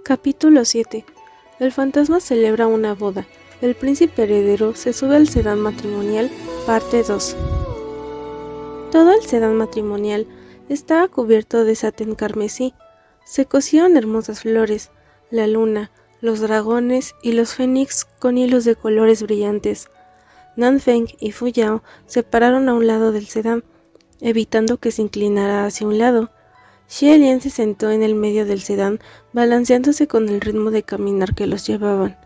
Capítulo 7. El fantasma celebra una boda. El príncipe heredero se sube al sedán matrimonial, parte 2. Todo el sedán matrimonial estaba cubierto de satén carmesí. Se cosieron hermosas flores, la luna, los dragones y los fénix con hilos de colores brillantes. Nanfeng y Fu Yao se pararon a un lado del sedán, evitando que se inclinara hacia un lado. Xie Lian se sentó en el medio del sedán, balanceándose con el ritmo de caminar que los llevaban.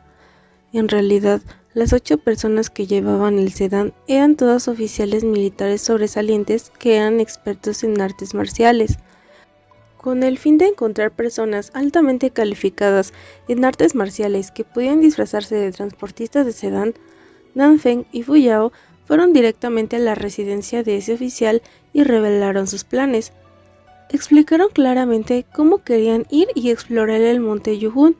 En realidad, las 8 personas que llevaban el sedán eran todos oficiales militares sobresalientes que eran expertos en artes marciales. Con el fin de encontrar personas altamente calificadas en artes marciales que pudieran disfrazarse de transportistas de sedán, Nanfeng y Fu Yao fueron directamente a la residencia de ese oficial y revelaron sus planes. Explicaron claramente cómo querían ir y explorar el monte Yuhun.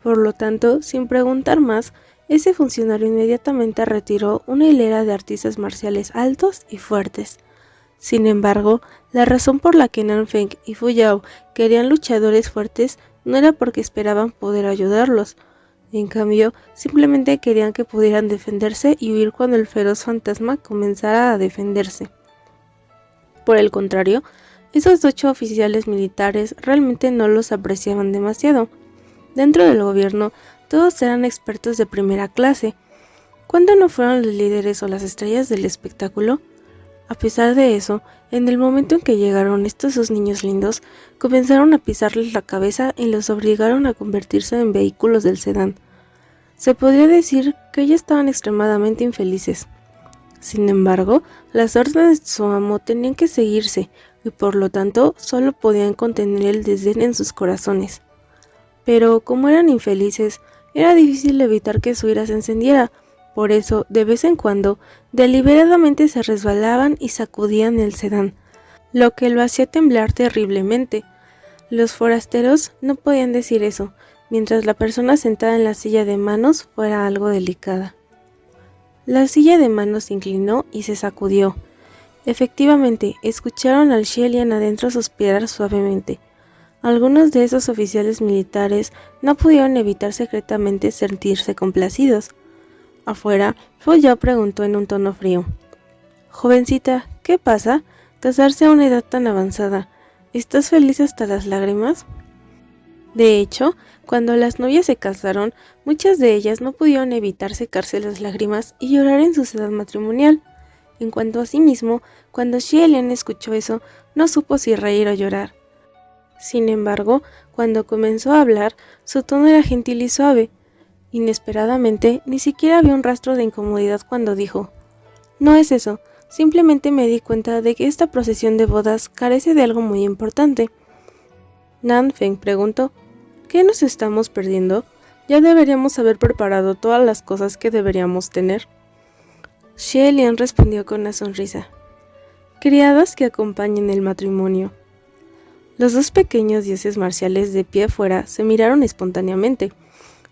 Por lo tanto, sin preguntar más, ese funcionario inmediatamente retiró una hilera de artistas marciales altos y fuertes. Sin embargo, la razón por la que Nanfeng y Fu Yao querían luchadores fuertes no era porque esperaban poder ayudarlos. En cambio, simplemente querían que pudieran defenderse y huir cuando el feroz fantasma comenzara a defenderse. Por el contrario, esos 8 oficiales militares realmente no los apreciaban demasiado. Dentro del gobierno, todos eran expertos de primera clase. ¿Cuándo no fueron los líderes o las estrellas del espectáculo? A pesar de eso, en el momento en que llegaron estos 2 niños lindos, comenzaron a pisarles la cabeza y los obligaron a convertirse en vehículos del sedán. Se podría decir que ya estaban extremadamente infelices. Sin embargo, las órdenes de su amo tenían que seguirse, y por lo tanto solo podían contener el desdén en sus corazones. Pero como eran infelices, era difícil evitar que su ira se encendiera. Por eso, de vez en cuando, deliberadamente se resbalaban y sacudían el sedán, lo que lo hacía temblar terriblemente. Los forasteros no podían decir eso, mientras la persona sentada en la silla de manos fuera algo delicada. La silla de manos se inclinó y se sacudió. Efectivamente, escucharon al Xie Lian adentro suspirar suavemente. Algunos de esos oficiales militares no pudieron evitar secretamente sentirse complacidos. Afuera, Fu Yao preguntó en un tono frío: «Jovencita, ¿qué pasa? Casarse a una edad tan avanzada. ¿Estás feliz hasta las lágrimas?» De hecho, cuando las novias se casaron, muchas de ellas no pudieron evitar secarse las lágrimas y llorar en su sedán matrimonial. En cuanto a sí mismo, cuando Xie Lian escuchó eso, no supo si reír o llorar. Sin embargo, cuando comenzó a hablar, su tono era gentil y suave. Inesperadamente, ni siquiera había un rastro de incomodidad cuando dijo: «No es eso, simplemente me di cuenta de que esta procesión de bodas carece de algo muy importante». Nanfeng preguntó: «¿Qué nos estamos perdiendo? Ya deberíamos haber preparado todas las cosas que deberíamos tener». Xie Lian respondió con una sonrisa: «Criadas que acompañen el matrimonio». Los 2 pequeños dioses marciales de pie afuera se miraron espontáneamente.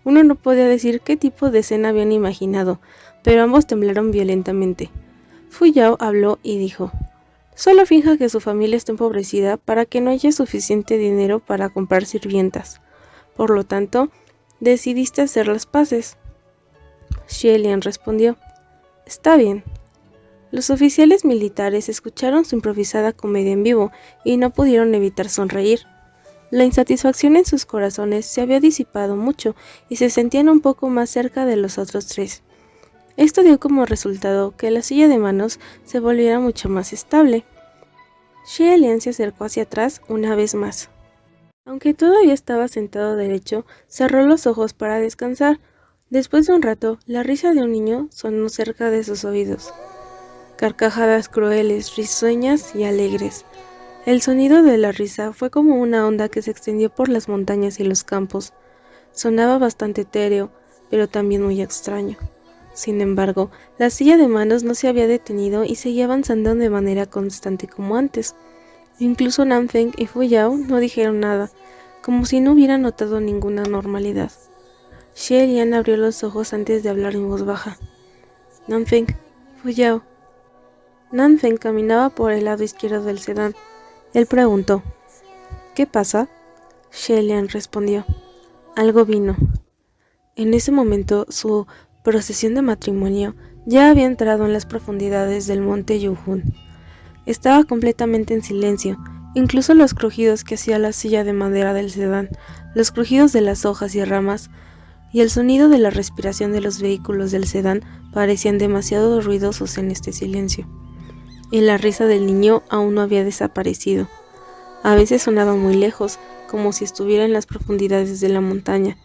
Uno no podía decir qué tipo de escena habían imaginado, pero ambos temblaron violentamente. Fu Yao habló y dijo: «Solo finja que su familia está empobrecida para que no haya suficiente dinero para comprar sirvientas. Por lo tanto, decidiste hacer las paces». Xie Lian respondió: «Está bien». Los oficiales militares escucharon su improvisada comedia en vivo y no pudieron evitar sonreír. La insatisfacción en sus corazones se había disipado mucho y se sentían un poco más cerca de los otros 3. Esto dio como resultado que la silla de manos se volviera mucho más estable. Xie Lian se acercó hacia atrás una vez más. Aunque todavía estaba sentado derecho, cerró los ojos para descansar. Después de un rato, la risa de un niño sonó cerca de sus oídos. Carcajadas crueles, risueñas y alegres. El sonido de la risa fue como una onda que se extendió por las montañas y los campos. Sonaba bastante etéreo, pero también muy extraño. Sin embargo, la silla de manos no se había detenido y seguía avanzando de manera constante como antes. Incluso Nanfeng y Fu Yao no dijeron nada, como si no hubieran notado ninguna anormalidad. Xie Lian abrió los ojos antes de hablar en voz baja. «Nanfeng, Fu Yao». Nanfeng caminaba por el lado izquierdo del sedán. Él preguntó: «¿Qué pasa?». Xie Lian respondió: algo vino. En ese momento su procesión de matrimonio ya había entrado en las profundidades del monte Yuhun. Estaba completamente en silencio, incluso los crujidos que hacía la silla de madera del sedán, los crujidos de las hojas y ramas, y el sonido de la respiración de los vehículos del sedán parecían demasiado ruidosos en este silencio. Y la risa del niño aún no había desaparecido. A veces sonaba muy lejos, como si estuviera en las profundidades de la montaña.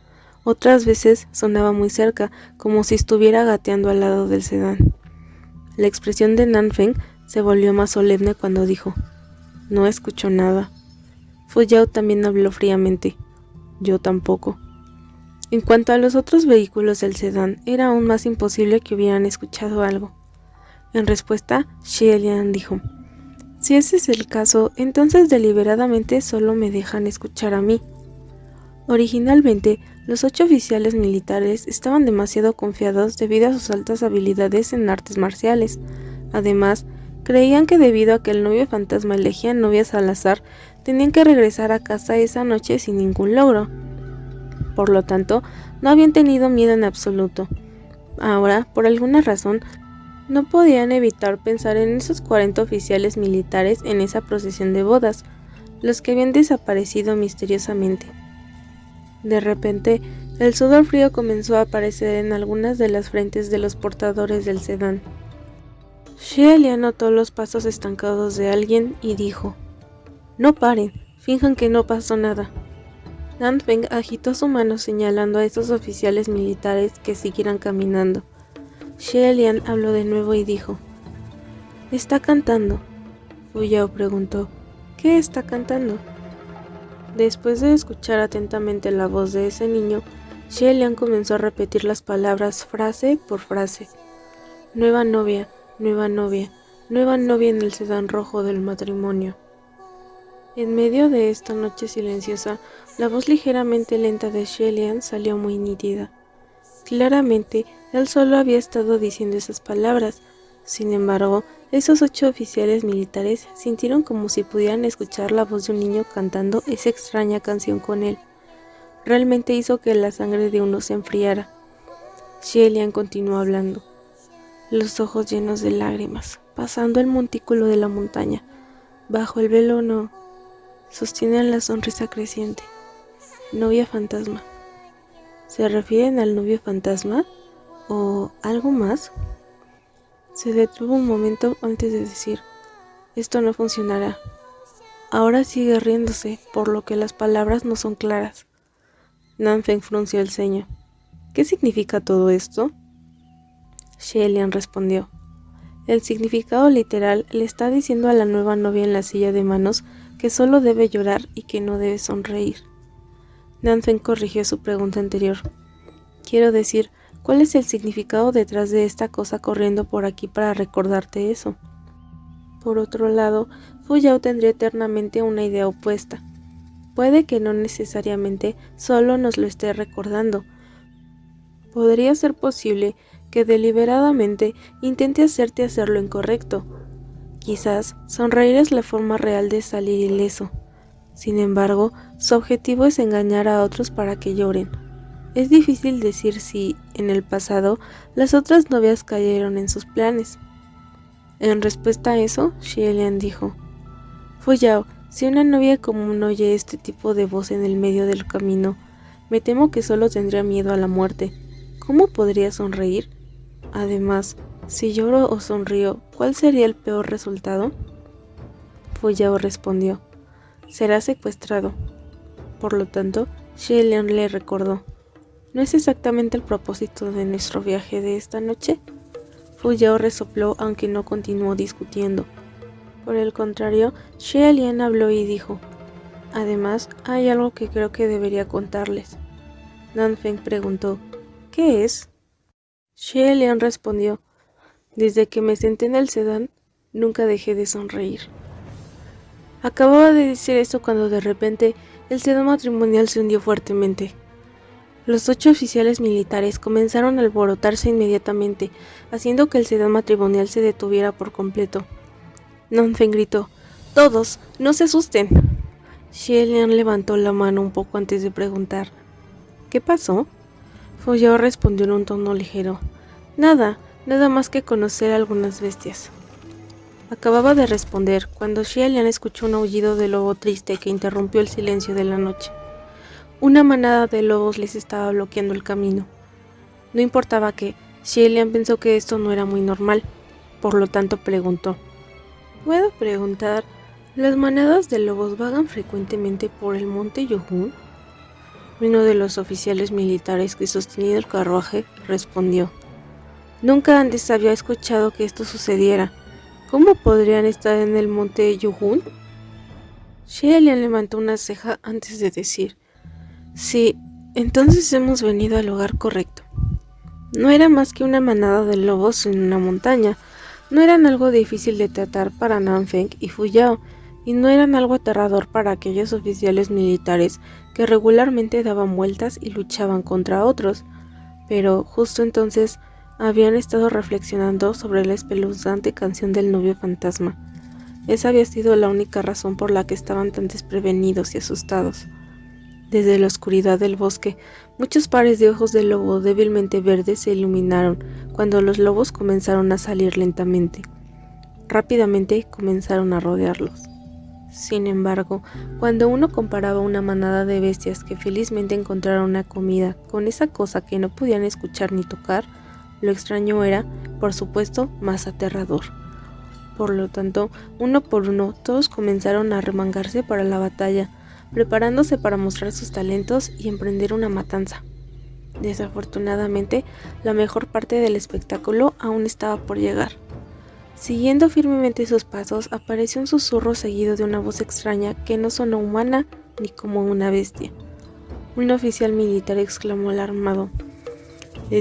Otras veces sonaba muy cerca, como si estuviera gateando al lado del sedán. La expresión de Nanfeng se volvió más solemne cuando dijo: «No escucho nada». Fu Yao también habló fríamente: «Yo tampoco». En cuanto a los otros vehículos del sedán, era aún más imposible que hubieran escuchado algo. En respuesta, Xie Lian dijo: «Si ese es el caso, entonces deliberadamente solo me dejan escuchar a mí». Originalmente, los 8 oficiales militares estaban demasiado confiados debido a sus altas habilidades en artes marciales. Además, creían que debido a que el novio fantasma elegía novias al azar, tenían que regresar a casa esa noche sin ningún logro. Por lo tanto, no habían tenido miedo en absoluto. Ahora, por alguna razón, no podían evitar pensar en esos 40 oficiales militares en esa procesión de bodas, los que habían desaparecido misteriosamente. De repente, el sudor frío comenzó a aparecer en algunas de las frentes de los portadores del sedán. Xie Lian notó los pasos estancados de alguien y dijo: «No paren, finjan que no pasó nada». Nanfeng agitó su mano señalando a esos oficiales militares que siguieran caminando. Xie Lian habló de nuevo y dijo: «Está cantando». Fu Yao preguntó: «¿Qué está cantando?». Después de escuchar atentamente la voz de ese niño, Xie Lian comenzó a repetir las palabras frase por frase: «Nueva novia, nueva novia, nueva novia en el sedán rojo del matrimonio». En medio de esta noche silenciosa, la voz ligeramente lenta de Xie Lian salió muy nítida. Claramente, él solo había estado diciendo esas palabras. Sin embargo, esos 8 oficiales militares sintieron como si pudieran escuchar la voz de un niño cantando esa extraña canción con él. Realmente hizo que la sangre de uno se enfriara. Xie Lian continuó hablando, los ojos llenos de lágrimas, pasando el montículo de la montaña. Bajo el velo no. Sostienen la sonrisa creciente. Novia fantasma. ¿Se refieren al novio fantasma? ¿O algo más? Se detuvo un momento antes de decir: «Esto no funcionará». Ahora sigue riéndose, por lo que las palabras no son claras. Nanfeng frunció el ceño. «¿Qué significa todo esto?». Xie Lian respondió: «El significado literal le está diciendo a la nueva novia en la silla de manos que solo debe llorar y que no debe sonreír». Nanfeng corrigió su pregunta anterior. «Quiero decir, ¿cuál es el significado detrás de esta cosa corriendo por aquí para recordarte eso?». Por otro lado, Fu Yao tendría eternamente una idea opuesta. Puede que no necesariamente solo nos lo esté recordando. Podría ser posible que deliberadamente intente hacerte hacer lo incorrecto. Quizás sonreír es la forma real de salir ileso. Sin embargo, su objetivo es engañar a otros para que lloren. Es difícil decir si, en el pasado, las otras novias cayeron en sus planes. En respuesta a eso, Xie Lian dijo: «Fu Yao, si una novia común oye este tipo de voz en el medio del camino, me temo que solo tendría miedo a la muerte. ¿Cómo podría sonreír? Además, si lloro o sonrío, ¿cuál sería el peor resultado?». Fu Yao respondió: «Será secuestrado». Por lo tanto, Xie Lian le recordó: «¿No es exactamente el propósito de nuestro viaje de esta noche?». Fu Yao resopló, aunque no continuó discutiendo. Por el contrario, Xie Lian habló y dijo: «Además, hay algo que creo que debería contarles». Nanfeng preguntó: «¿Qué es?». Xie Lian respondió: «Desde que me senté en el sedán, nunca dejé de sonreír». Acababa de decir esto cuando de repente el sedán matrimonial se hundió fuertemente. Los 8 oficiales militares comenzaron a alborotarse inmediatamente, haciendo que el sedán matrimonial se detuviera por completo. Nanfeng gritó: «¡Todos, no se asusten!». Xie Lian levantó la mano un poco antes de preguntar: ¿Qué pasó? Fuyao respondió en un tono ligero. Nada más que conocer a algunas bestias. Acababa de responder cuando Xie Lian escuchó un aullido de lobo triste que interrumpió el silencio de la noche. Una manada de lobos les estaba bloqueando el camino. No importaba que Xie Lian pensó que esto no era muy normal, por lo tanto preguntó. ¿Puedo preguntar, las manadas de lobos vagan frecuentemente por el monte Yohun? Uno de los oficiales militares que sostenía el carruaje respondió. Nunca antes había escuchado que esto sucediera. ¿Cómo podrían estar en el monte Yohun? Xie Lian levantó una ceja antes de decir. Sí, entonces hemos venido al lugar correcto. No era más que una manada de lobos en una montaña. No eran algo difícil de tratar para Nanfeng y Fuyao, y no eran algo aterrador para aquellos oficiales militares que regularmente daban vueltas y luchaban contra otros. Pero justo entonces habían estado reflexionando sobre la espeluznante canción del novio fantasma. Esa había sido la única razón por la que estaban tan desprevenidos y asustados. Desde la oscuridad del bosque, muchos pares de ojos de lobo débilmente verdes se iluminaron cuando los lobos comenzaron a salir lentamente. Rápidamente comenzaron a rodearlos. Sin embargo, cuando uno comparaba una manada de bestias que felizmente encontraron una comida con esa cosa que no podían escuchar ni tocar, lo extraño era, por supuesto, más aterrador. Por lo tanto, uno por uno, todos comenzaron a remangarse para la batalla, preparándose para mostrar sus talentos y emprender una matanza. Desafortunadamente, la mejor parte del espectáculo aún estaba por llegar. Siguiendo firmemente sus pasos, apareció un susurro seguido de una voz extraña que no sonó humana ni como una bestia. Un oficial militar exclamó alarmado. ¿Qué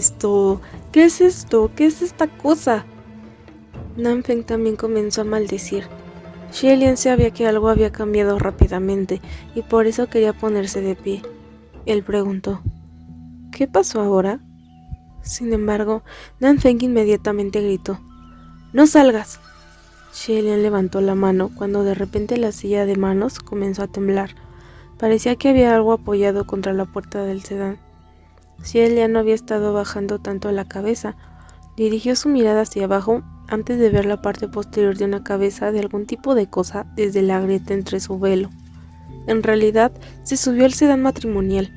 es esto? ¿Qué es esta cosa? Nanfeng también comenzó a maldecir. Xie Lian sabía que algo había cambiado rápidamente y por eso quería ponerse de pie. Él preguntó, ¿qué pasó ahora? Sin embargo, Nanfeng inmediatamente gritó, ¡no salgas! Xie Lian levantó la mano cuando de repente la silla de manos comenzó a temblar. Parecía que había algo apoyado contra la puerta del sedán. Xie Lian no había estado bajando tanto la cabeza. Dirigió su mirada hacia abajo antes de ver la parte posterior de una cabeza de algún tipo de cosa desde la grieta entre su velo. En realidad, se subió al sedán matrimonial.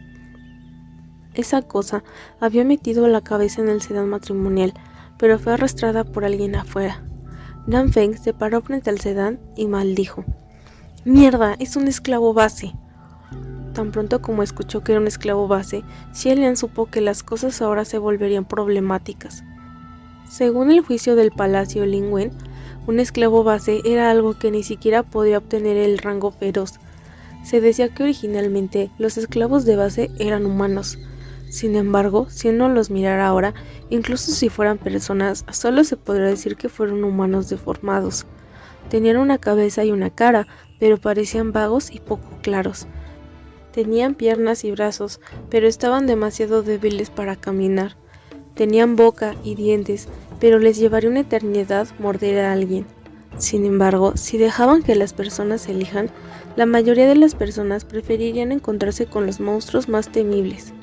Esa cosa había metido la cabeza en el sedán matrimonial, pero fue arrastrada por alguien afuera. Nanfeng se paró frente al sedán y maldijo. ¡Mierda! ¡Es un esclavo base! Tan pronto como escuchó que era un esclavo base, Xie Lian supo que las cosas ahora se volverían problemáticas. Según el juicio del Palacio Lingwen, un esclavo base era algo que ni siquiera podía obtener el rango feroz. Se decía que originalmente los esclavos de base eran humanos. Sin embargo, si uno los mirara ahora, incluso si fueran personas, solo se podría decir que fueron humanos deformados. Tenían una cabeza y una cara, pero parecían vagos y poco claros. Tenían piernas y brazos, pero estaban demasiado débiles para caminar. Tenían boca y dientes, pero les llevaría una eternidad morder a alguien. Sin embargo, si dejaban que las personas elijan, la mayoría de las personas preferirían encontrarse con los monstruos más temibles,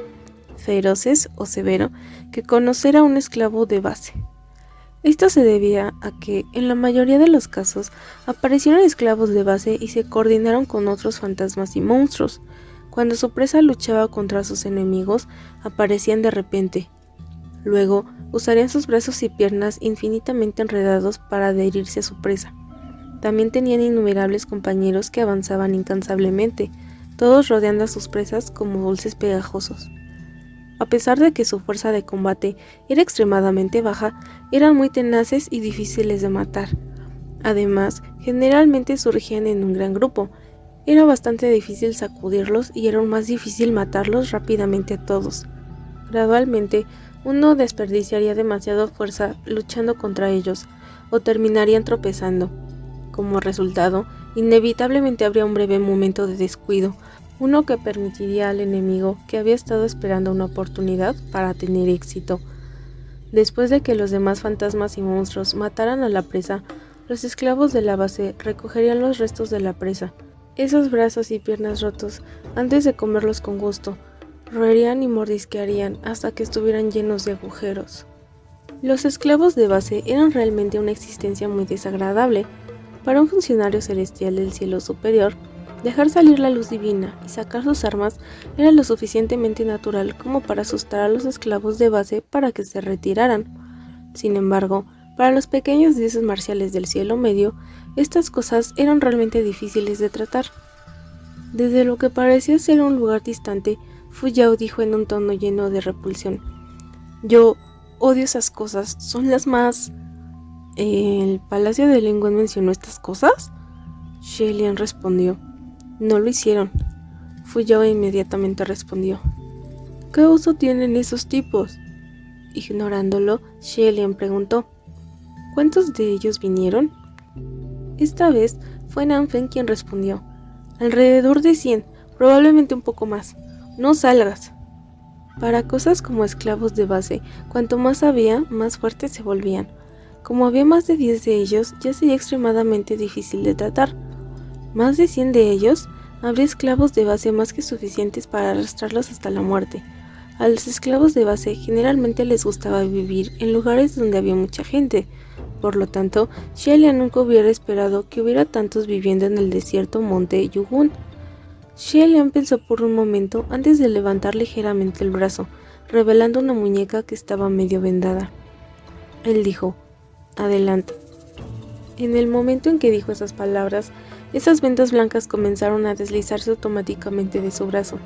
feroces o severo, que conocer a un esclavo de base. Esto se debía a que, en la mayoría de los casos, aparecieron esclavos de base y se coordinaron con otros fantasmas y monstruos. Cuando su presa luchaba contra sus enemigos, aparecían de repente. Luego, usarían sus brazos y piernas infinitamente enredados para adherirse a su presa. También tenían innumerables compañeros que avanzaban incansablemente, todos rodeando a sus presas como dulces pegajosos. A pesar de que su fuerza de combate era extremadamente baja, eran muy tenaces y difíciles de matar. Además, generalmente surgían en un gran grupo. Era bastante difícil sacudirlos y era aún más difícil matarlos rápidamente a todos. Gradualmente, uno desperdiciaría demasiada fuerza luchando contra ellos, o terminarían tropezando. Como resultado, inevitablemente habría un breve momento de descuido, uno que permitiría al enemigo que había estado esperando una oportunidad para tener éxito. Después de que los demás fantasmas y monstruos mataran a la presa, los esclavos de la base recogerían los restos de la presa, esos brazos y piernas rotos, antes de comerlos con gusto. roerían y mordisquearían hasta que estuvieran llenos de agujeros. Los esclavos de base eran realmente una existencia muy desagradable. Para un funcionario celestial del cielo superior, dejar salir la luz divina y sacar sus armas era lo suficientemente natural como para asustar a los esclavos de base para que se retiraran. Sin embargo, para los pequeños dioses marciales del cielo medio, estas cosas eran realmente difíciles de tratar. Desde lo que parecía ser un lugar distante, Fu Yao dijo en un tono lleno de repulsión: «Yo odio esas cosas, son las más...» ¿El Palacio de Lingüen mencionó estas cosas? Xie Lian respondió: «No lo hicieron». Fu Yao inmediatamente respondió: «¿Qué uso tienen esos tipos?». Ignorándolo, Xie Lian preguntó: «¿Cuántos de ellos vinieron?». Esta vez fue Nanfeng quien respondió: «Alrededor de 100, probablemente un poco más. No salgas». Para cosas como esclavos de base, cuanto más había, más fuertes se volvían. Como había más de 10 de ellos, ya sería extremadamente difícil de tratar. Más de 100 de ellos, habría esclavos de base más que suficientes para arrastrarlos hasta la muerte. A los esclavos de base generalmente les gustaba vivir en lugares donde había mucha gente. Por lo tanto, Xie Lian nunca hubiera esperado que hubiera tantos viviendo en el desierto monte Yugun. Xie Lian pensó por un momento antes de levantar ligeramente el brazo, revelando una muñeca que estaba medio vendada. Él dijo: «Adelante». En el momento en que dijo esas palabras, esas vendas blancas comenzaron a deslizarse automáticamente de su brazo.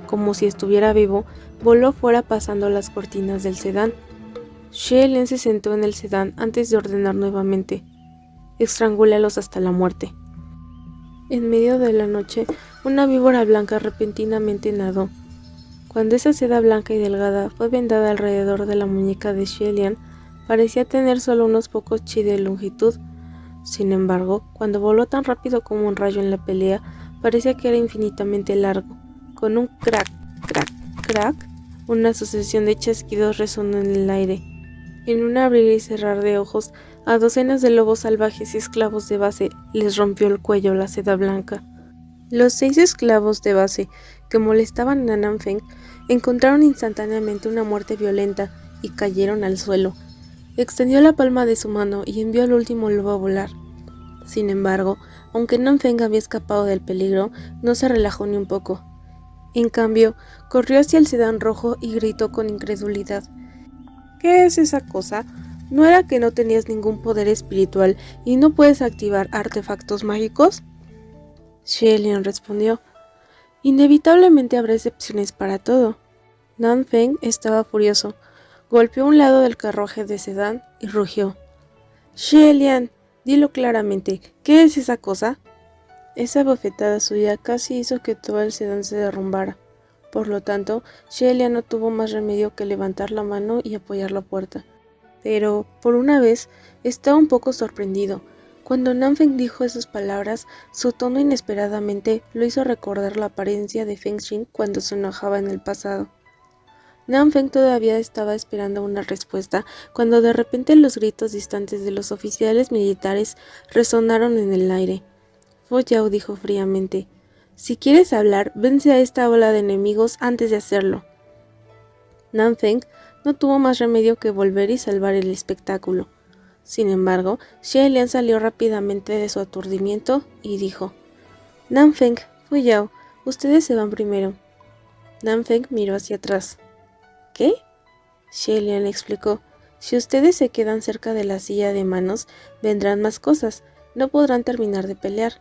Como si estuviera vivo, voló fuera pasando las cortinas del sedán. Xie Lian se sentó en el sedán antes de ordenar nuevamente: «Estrangúlalos hasta la muerte». En medio de la noche, una víbora blanca repentinamente nadó. Cuando esa seda blanca y delgada fue vendada alrededor de la muñeca de Xie Lian, parecía tener solo unos pocos chi de longitud. Sin embargo, cuando voló tan rápido como un rayo en la pelea, parecía que era infinitamente largo. Con un crack, crack, crack, una sucesión de chasquidos resonó en el aire. En un abrir y cerrar de ojos, a docenas de lobos salvajes y esclavos de base les rompió el cuello la seda blanca. Los 6 esclavos de base que molestaban a Nanfeng encontraron instantáneamente una muerte violenta y cayeron al suelo. Extendió la palma de su mano y envió al último lobo a volar. Sin embargo, aunque Nanfeng había escapado del peligro, no se relajó ni un poco. En cambio, corrió hacia el sedán rojo y gritó con incredulidad: «¿Qué es esa cosa? ¿No era que no tenías ningún poder espiritual y no puedes activar artefactos mágicos?». Xie Lian respondió: «Inevitablemente habrá excepciones para todo». Nanfeng estaba furioso. Golpeó un lado del carruaje de sedán y rugió: «Xie Lian, dilo claramente, ¿qué es esa cosa?». Esa bofetada suya casi hizo que todo el sedán se derrumbara. Por lo tanto, Xie Lian no tuvo más remedio que levantar la mano y apoyar la puerta. Pero, por una vez, estaba un poco sorprendido. Cuando Nanfeng dijo esas palabras, su tono inesperadamente lo hizo recordar la apariencia de Feng Xin cuando se enojaba en el pasado. Nanfeng todavía estaba esperando una respuesta cuando de repente los gritos distantes de los oficiales militares resonaron en el aire. Fu Yao dijo fríamente: «Si quieres hablar, vence a esta ola de enemigos antes de hacerlo». Nanfeng no tuvo más remedio que volver y salvar el espectáculo. Sin embargo, Xie Lian salió rápidamente de su aturdimiento y dijo: «Nanfeng, Fu Yao, ustedes se van primero». Nanfeng miró hacia atrás. «¿Qué?». Xie Lian explicó: «Si ustedes se quedan cerca de la silla de manos, vendrán más cosas, no podrán terminar de pelear.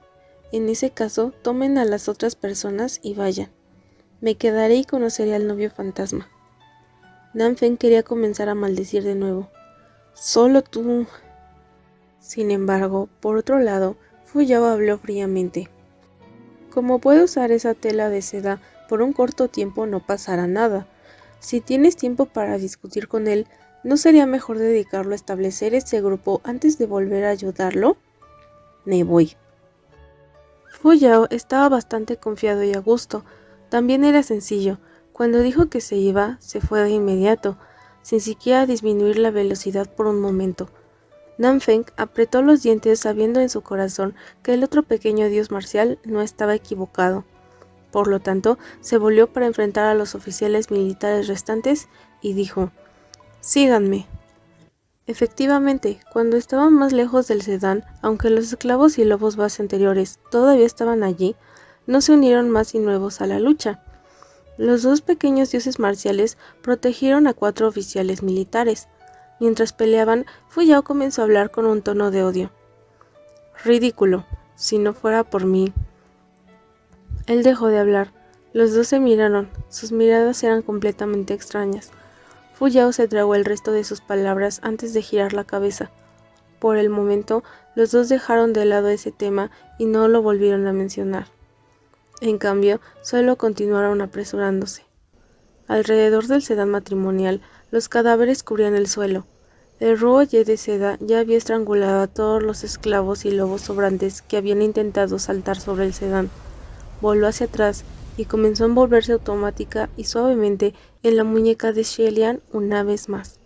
En ese caso, tomen a las otras personas y vayan. Me quedaré y conoceré al novio fantasma». Nanfeng quería comenzar a maldecir de nuevo. «Solo tú». Sin embargo, por otro lado, Fu Yao habló fríamente: «Como puedo usar esa tela de seda por un corto tiempo, no pasará nada. Si tienes tiempo para discutir con él, ¿no sería mejor dedicarlo a establecer este grupo antes de volver a ayudarlo? Me voy». Fu Yao estaba bastante confiado y a gusto. También era sencillo. Cuando dijo que se iba, se fue de inmediato, sin siquiera disminuir la velocidad por un momento. Nanfeng apretó los dientes sabiendo en su corazón que el otro pequeño dios marcial no estaba equivocado. Por lo tanto, se volvió para enfrentar a los oficiales militares restantes y dijo: «Síganme». Efectivamente, cuando estaban más lejos del sedán, aunque los esclavos y lobos base anteriores todavía estaban allí, no se unieron más y nuevos a la lucha. Los dos pequeños dioses marciales protegieron a 4 oficiales militares. Mientras peleaban, Fu Yao comenzó a hablar con un tono de odio. «Ridículo, si no fuera por mí». Él dejó de hablar. Los dos se miraron, sus miradas eran completamente extrañas. Fu Yao se tragó el resto de sus palabras antes de girar la cabeza. Por el momento, los dos dejaron de lado ese tema y no lo volvieron a mencionar. En cambio, solo continuaron apresurándose. Alrededor del sedán matrimonial, los cadáveres cubrían el suelo. El Ruoye de seda ya había estrangulado a todos los esclavos y lobos sobrantes que habían intentado saltar sobre el sedán. Voló hacia atrás y comenzó a envolverse automática y suavemente en la muñeca de Xie Lian una vez más.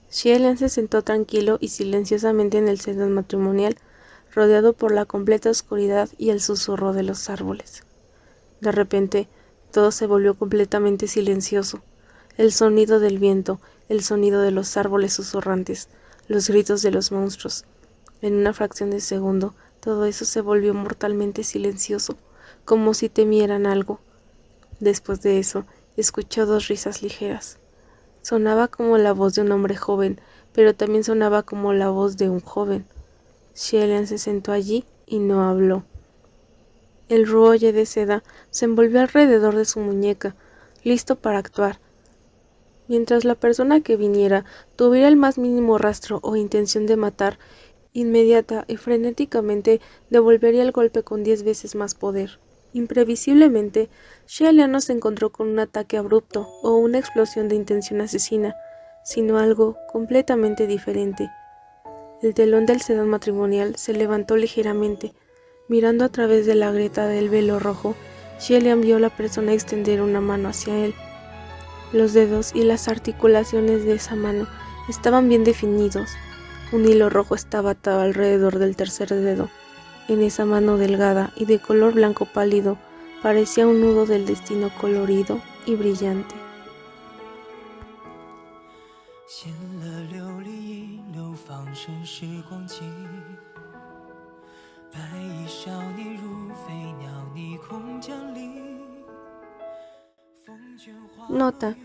Xie Lian se sentó tranquilo y silenciosamente en el sedán matrimonial, rodeado por la completa oscuridad y el susurro de los árboles. De repente, todo se volvió completamente silencioso. El sonido del viento, el sonido de los árboles susurrantes, los gritos de los monstruos. En una fracción de segundo, todo eso se volvió mortalmente silencioso, como si temieran algo. Después de eso, escuchó 2 risas ligeras. Sonaba como la voz de un hombre joven, pero también sonaba como la voz de un joven. Xie Lian se sentó allí y no habló. El Ruoye de seda se envolvió alrededor de su muñeca, listo para actuar. Mientras la persona que viniera tuviera el más mínimo rastro o intención de matar, inmediata y frenéticamente devolvería el golpe con 10 veces más poder. Imprevisiblemente, Xie Lian no se encontró con un ataque abrupto o una explosión de intención asesina, sino algo completamente diferente. El telón del sedán matrimonial se levantó ligeramente. Mirando a través de la grieta del velo rojo, Xie Lian vio a la persona extender una mano hacia él. Los dedos y las articulaciones de esa mano estaban bien definidos. Un hilo rojo estaba atado alrededor del tercer dedo. En esa mano delgada y de color blanco pálido parecía un nudo del destino colorido y brillante. Nota: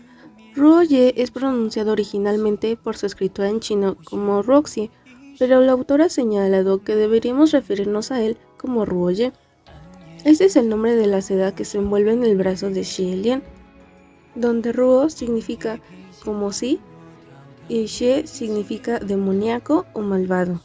Ruoye es pronunciado originalmente por su escritora en chino como Ruoxie, pero la autora ha señalado que deberíamos referirnos a él como Ruoye. Este es el nombre de la seda que se envuelve en el brazo de Xie Lian, donde Ruo significa como sí y Xie significa demoníaco o malvado.